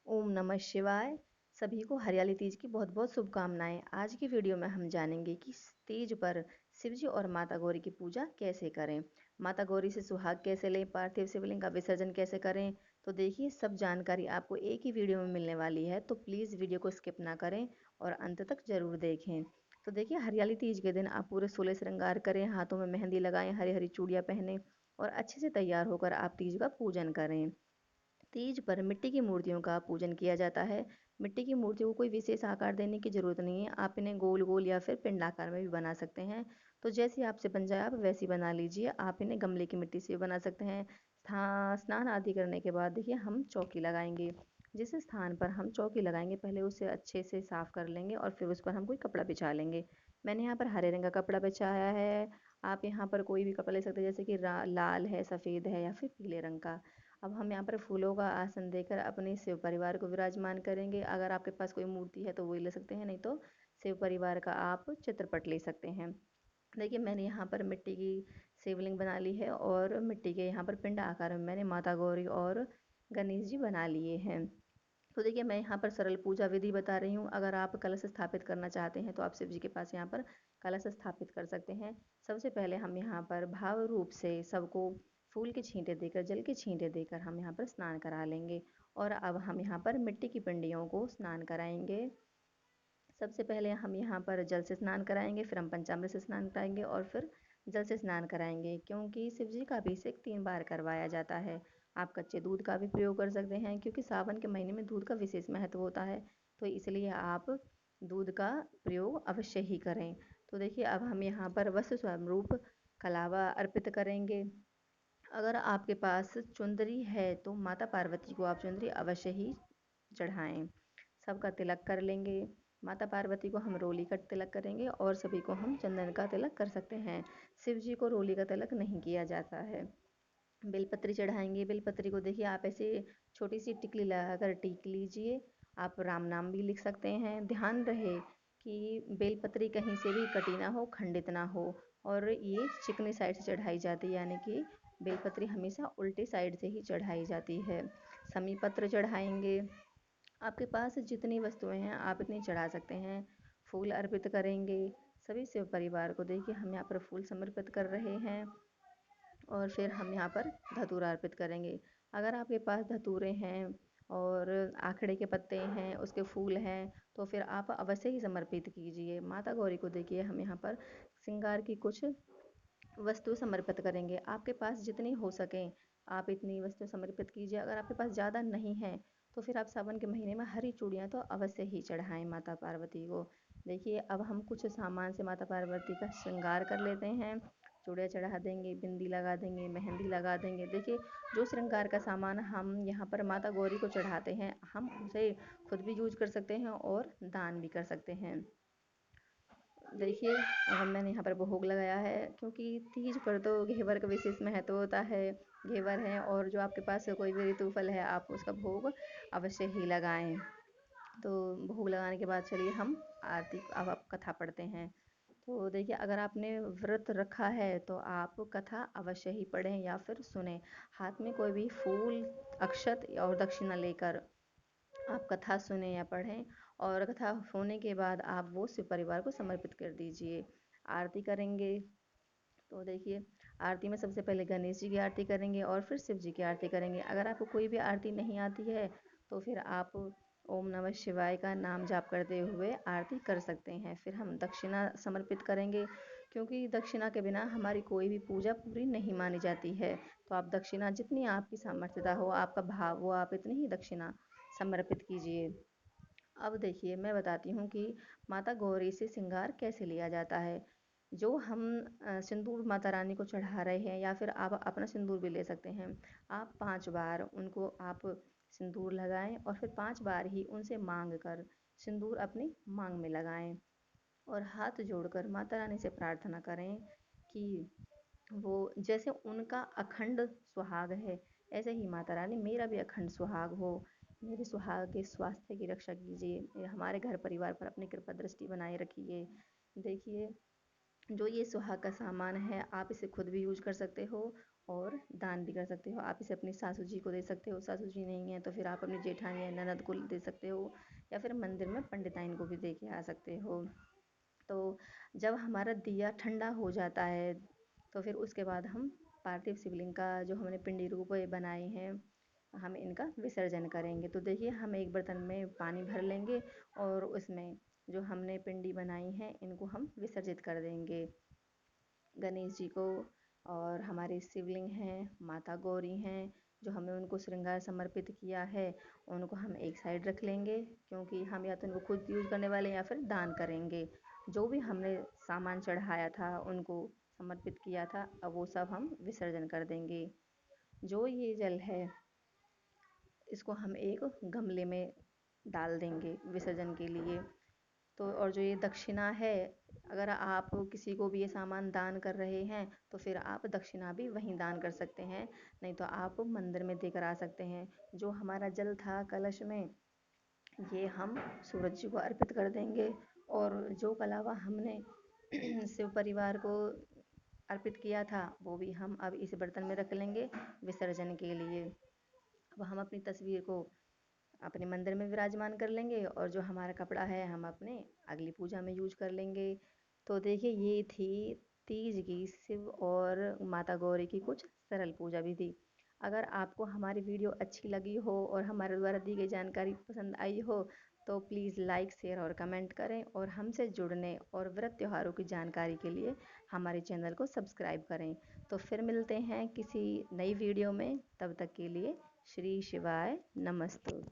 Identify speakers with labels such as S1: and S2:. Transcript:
S1: ओम नमः शिवाय। सभी को हरियाली तीज की बहुत बहुत शुभकामनाएं। आज की वीडियो में हम जानेंगे कि तीज पर शिवजी और माता गौरी की पूजा कैसे करें, माता गौरी से सुहाग कैसे लें, पार्थिव शिवलिंग का विसर्जन कैसे करें। तो देखिए, सब जानकारी आपको एक ही वीडियो में मिलने वाली है, तो प्लीज़ वीडियो को स्किप ना करें और अंत तक जरूर देखें। तो देखिए, हरियाली तीज के दिन आप पूरे सोलह श्रृंगार करें, हाथों में मेहंदी लगाएं, हरी हरी चूड़ियाँ पहने और अच्छे से तैयार होकर आप तीज का पूजन करें। तीज पर मिट्टी की मूर्तियों का पूजन किया जाता है। मिट्टी की मूर्तियों को कोई विशेष आकार देने की जरूरत नहीं है, आप इन्हें गोल गोल या फिर पिंडाकार में भी बना सकते हैं। तो जैसी आपसे बन जाए आप वैसी बना लीजिए। आप इन्हें गमले की मिट्टी से भी बना सकते हैं। स्नान आदि करने के बाद देखिए हम चौकी लगाएंगे। जिस स्थान पर हम चौकी लगाएंगे पहले उसे अच्छे से साफ कर लेंगे और फिर उस पर हम कोई कपड़ा बिछा लेंगे। मैंने यहाँ पर हरे रंग का कपड़ा बिछाया है। आप यहाँ पर कोई भी कपड़ा ले सकते हैं, जैसे कि लाल है, सफ़ेद है या फिर पीले रंग का। अब हम यहाँ पर फूलों का आसन देकर अपने शिव परिवार को विराजमान करेंगे। अगर आपके पास कोई मूर्ति है तो वही ले सकते हैं, नहीं तो शिव परिवार का आप चित्रपट ले सकते हैं। देखिए, मैंने यहाँ पर मिट्टी की शिवलिंग बना ली है और मिट्टी के यहाँ पर पिंड आकार में मैंने माता गौरी और गणेश जी बना लिए हैं। तो देखिए, मैं यहाँ पर सरल पूजा विधि बता रही हूँ। अगर आप कलश स्थापित करना चाहते हैं तो आप शिव जी के पास यहाँ पर कलश स्थापित कर सकते हैं। सबसे पहले हम यहाँ पर भाव रूप से सबको फूल के छींटे देकर, जल के छींटे देकर हम यहाँ पर स्नान करा लेंगे। और अब हम यहाँ पर मिट्टी की पिंडियों को स्नान कराएंगे। सबसे पहले हम यहाँ पर जल से स्नान कराएंगे, फिर हम पंचामृत से स्नान कराएंगे और फिर जल से स्नान कराएंगे, क्योंकि शिव जी का अभिषेक 3 बार करवाया जाता है। आप कच्चे दूध का भी प्रयोग कर सकते हैं, क्योंकि सावन के महीने में दूध का विशेष महत्व होता है, तो इसलिए आप दूध का प्रयोग अवश्य ही करें। तो देखिए, अब हम यहाँ पर वस्त्र स्वरूप कलावा अर्पित करेंगे। अगर आपके पास चुंदरी है तो माता पार्वती को आप चुंदरी अवश्य ही चढ़ाएं। सबका तिलक कर लेंगे। माता पार्वती को हम रोली का तिलक करेंगे और सभी को हम चंदन का तिलक कर सकते हैं। शिव जी को रोली का तिलक नहीं किया जाता है। बेलपत्री चढ़ाएंगे। बेलपत्री को देखिए, आप ऐसे छोटी सी टिकली लगाकर टिक लीजिए। आप राम नाम भी लिख सकते हैं। ध्यान रहे कि बेलपत्री कहीं से भी कटी ना हो, खंडित ना हो, और ये चिकनी साइड से चढ़ाई जाती है, यानी कि बेलपत्री हमेशा उल्टी साइड से ही चढ़ाई जाती है। समी पत्र चढ़ाएंगे। आपके पास जितनी वस्तुएं हैं आप इतनी चढ़ा सकते हैं। फूल अर्पित करेंगे। सभी शिव परिवार को देखिए, हम यहाँ पर फूल समर्पित कर रहे हैं और फिर हम यहाँ पर धतूरा अर्पित करेंगे। अगर आपके पास धतूरे हैं और आखड़े के पत्ते हैं, उसके फूल हैं, तो फिर आप अवश्य ही समर्पित कीजिए। माता गौरी को देखिए, हम यहाँ पर श्रृंगार की कुछ वस्तु समर्पित करेंगे। आपके पास जितनी हो सकें आप इतनी वस्तु समर्पित कीजिए। अगर आपके पास ज़्यादा नहीं है तो फिर आप सावन के महीने में हरी चूड़ियाँ तो अवश्य ही चढ़ाएं माता पार्वती को। देखिए, अब हम कुछ सामान से माता पार्वती का श्रृंगार कर लेते हैं। चूड़ियाँ चढ़ा देंगे, बिंदी लगा देंगे, मेहंदी लगा देंगे। देखिए, जो श्रृंगार का सामान हम यहाँ पर माता गौरी को चढ़ाते हैं, हम उसे खुद भी यूज कर सकते हैं और दान भी कर सकते हैं। देखिए, मैंने यहाँ पर भोग लगाया है, क्योंकि तीज पर तो घेवर का विशेष महत्व होता है। घेवर है और जो आपके पास कोई भी ऋतु फल है आप उसका भोग अवश्य ही लगाएं। तो भोग लगाने के बाद चलिए हम आरती, अब आप कथा पढ़ते हैं। तो देखिए, अगर आपने व्रत रखा है तो आप कथा अवश्य ही पढ़ें या फिर सुने। हाथ में कोई भी फूल, अक्षत और दक्षिणा लेकर आप कथा सुने या पढ़ें, और कथा होने के बाद आप वो शिव परिवार को समर्पित कर दीजिए। आरती करेंगे। तो देखिए, आरती में सबसे पहले गणेश जी की आरती करेंगे और फिर शिव जी की आरती करेंगे। अगर आपको कोई भी आरती नहीं आती है तो फिर आप ओम नमः शिवाय का नाम जाप करते हुए आरती कर सकते हैं। फिर हम दक्षिणा समर्पित करेंगे, क्योंकि दक्षिणा के बिना हमारी कोई भी पूजा पूरी नहीं मानी जाती है। तो आप दक्षिणा जितनी आपकी सामर्थ्यता हो, आपका भाव हो, आप इतनी ही दक्षिणा समर्पित कीजिए। अब देखिए, मैं बताती हूँ कि माता गौरी से श्रृंगार कैसे लिया जाता है। जो हम सिंदूर माता रानी को चढ़ा रहे हैं, या फिर आप अपना सिंदूर भी ले सकते हैं। आप 5 बार उनको आप सिंदूर लगाएं और फिर 5 बार ही उनसे मांग कर सिंदूर अपनी मांग में लगाएं और हाथ जोड़कर माता रानी से प्रार्थना करें कि वो, जैसे उनका अखंड सुहाग है, ऐसे ही माता रानी मेरा भी अखंड सुहाग हो। मेरे सुहाग के स्वास्थ्य की रक्षा कीजिए, हमारे घर परिवार पर अपनी कृपा दृष्टि बनाए रखिए। देखिए, जो ये सुहाग का सामान है आप इसे खुद भी यूज कर सकते हो और दान भी कर सकते हो। आप इसे अपनी सासू जी को दे सकते हो, सासू जी नहीं है तो फिर आप अपनी जेठानी या ननद को दे सकते हो, या फिर मंदिर में पंडिताइन को भी दे के आ सकते हो। तो जब हमारा दिया ठंडा हो जाता है तो फिर उसके बाद हम पार्थिव शिवलिंग का जो हमने पिंडी रूप बनाए हैं, हम इनका विसर्जन करेंगे। तो देखिए, हम एक बर्तन में पानी भर लेंगे और उसमें जो हमने पिंडी बनाई है इनको हम विसर्जित कर देंगे। गणेश जी को और हमारे शिवलिंग हैं, माता गौरी हैं, जो हमने उनको श्रृंगार समर्पित किया है, उनको हम एक साइड रख लेंगे, क्योंकि हम या तो उनको खुद यूज़ करने वाले हैं या फिर दान करेंगे। जो भी हमने सामान चढ़ाया था, उनको समर्पित किया था, अब वो सब हम विसर्जन कर देंगे। जो ये जल है इसको हम एक गमले में डाल देंगे विसर्जन के लिए। तो और जो ये दक्षिणा है, अगर आप किसी को भी ये सामान दान कर रहे हैं तो फिर आप दक्षिणा भी वहीं दान कर सकते हैं, नहीं तो आप मंदिर में देकर आ सकते हैं। जो हमारा जल था कलश में, ये हम सूरज जी को अर्पित कर देंगे, और जो कलावा हमने शिव परिवार को अर्पित किया था वो भी हम अब इस बर्तन में रख लेंगे विसर्जन के लिए। अब हम अपनी तस्वीर को अपने मंदिर में विराजमान कर लेंगे, और जो हमारा कपड़ा है हम अपने अगली पूजा में यूज कर लेंगे। तो देखिए, ये थी तीज की शिव और माता गौरी की कुछ सरल पूजा विधि। अगर आपको हमारी वीडियो अच्छी लगी हो और हमारे द्वारा दी गई जानकारी पसंद आई हो तो प्लीज़ लाइक, शेयर और कमेंट करें, और हमसे जुड़ने और व्रत त्योहारों की जानकारी के लिए हमारे चैनल को सब्सक्राइब करें। तो फिर मिलते हैं किसी नई वीडियो में, तब तक के लिए श्री शिवाय नमस्तु।